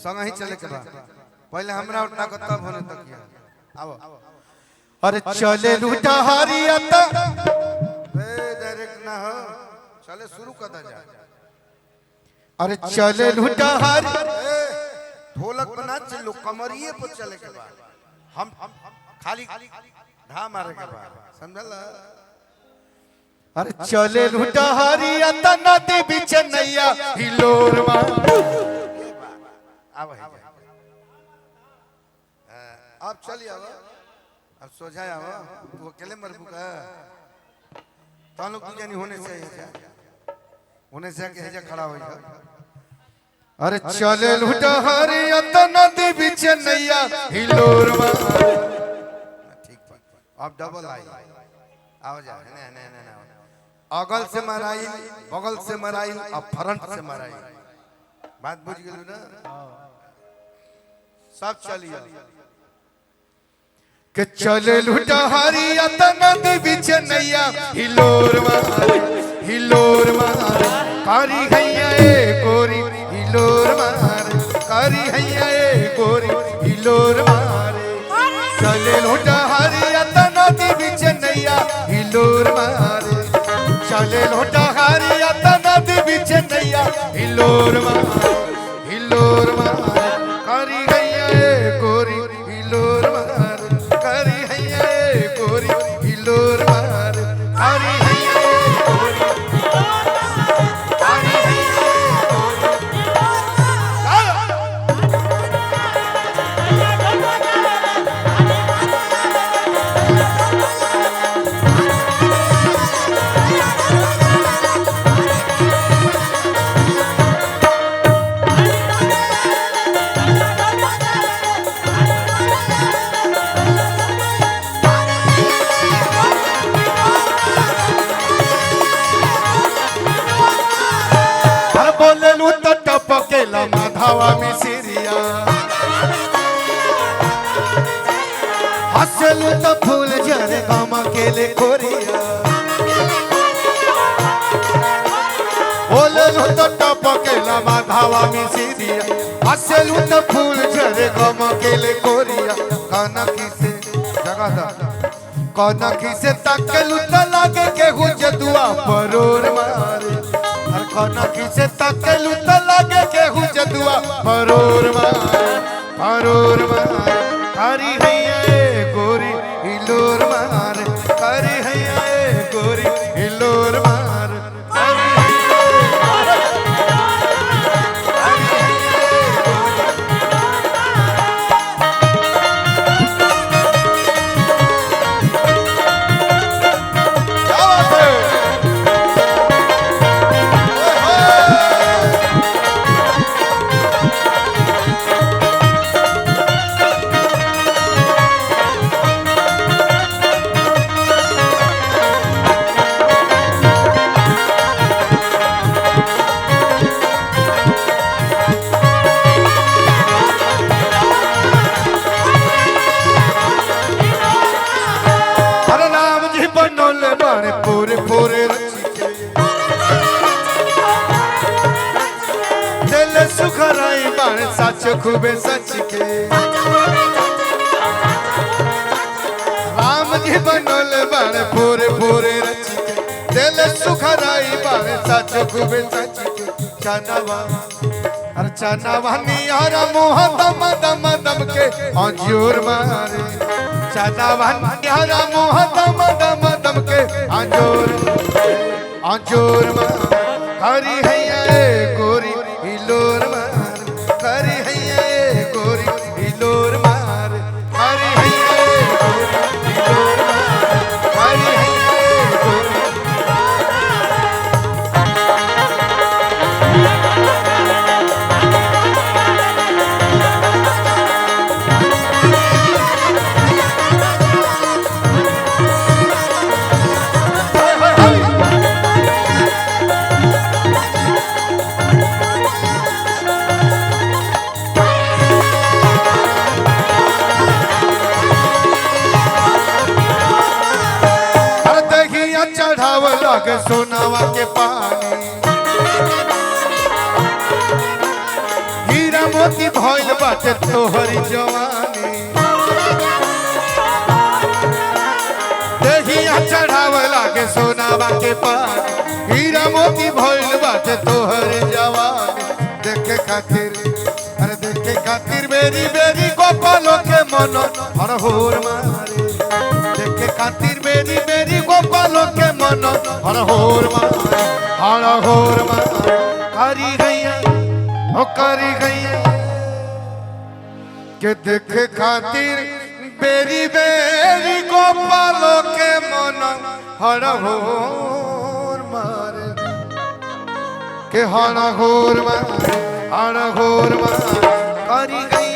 संग ही चले के बा पहले हमरा उठना को तब होने तक किया आओ अरे चले लूटा हरियता बे डायरेक्ट ना हो चले शुरू कर दा जा अरे चले लूटा हरि ढोलक बना चलो कमरिए पर चले के बा हम खाली धा मारे के बा समझला अरे चले लूटा हरियता नदी बीच नैया हिलोर मार अब चलिए अब सोझा तू अकेले मरबू का तो लोग जानी होने से हेजा खड़ा हो अरे चले लूटा हरियता नदी बीच नैया हिलोर ठीक अब डबल आई आओ जा ने अगल से मराई बगल से मराई और फ्रंट से मराई बात बुझ गेलू ना सब चलिए के चले लूटा हरियता नदी बीच नैया हिलोर मारे कारी हैया ए गोरी हिलोर मारे कारी हैया ए गोरी हिलोर मारे चले लूटा हरियता नदी बीच नैया हिलोर मारे चले लूटा हरियता नदी बीच नैया हिलोर मारे कारी हैया ए गोरी हिलोर मारे कारी हैया ए गोरी हिलोर मारे कारी हैया ए गोरी कारी हैया माधवा मिसरिया हसलू तो फूल झरे गम केले खोरिया बोललू तो टपकेला माधवा मिसरिया हसलू तो फूल झरे गम केले खोरिया कनकी से जगह दा कनकी से तकलू तो लागे के हुजदुआ परोर मारे हर कनकी से तकलू तो लागे के हुजदुआ परोर मारे कारी हैया ए गोरी हिलोर मारे कारी हैया ए गोरी हिलोर मारे कारी हैया ए पूरे दिल सुखराई बाण सच खूबे सच के राम जी बनोल बाण पूरे रच के दिल सुखराई बाण सच खूबे सच के चनवा हर चनवा नियारा मोह दम के अंजूर मारे चनवा नियारा मोह दम के अंजूर मार कारी हैया ए गोरी हिलोर मार कारी हैया ए गोरी हिलोर मार कारी हैया ए गोरी हिलोर मार कारी हैया ए गोरी के सोनावा के पानी हीरा हीरा मोती भइल बाटे तोहरी जवानी देहिया चढ़ावे लागे सोनावा के पानी हीरा मोती भइल बाटे तोहरी जवानी देखे खातिर अरे देखे खातिर बेरी बेरी गोपालो के मन हरहोर मारे देखे खातिर बेरी बेरी गोपालो के मन हरहोर मारे करी गैया ओ करी गैया के देखे खातिर बेरी बेरी गोपालो के मन हरहोर मारे के हरहोर मारे करी गई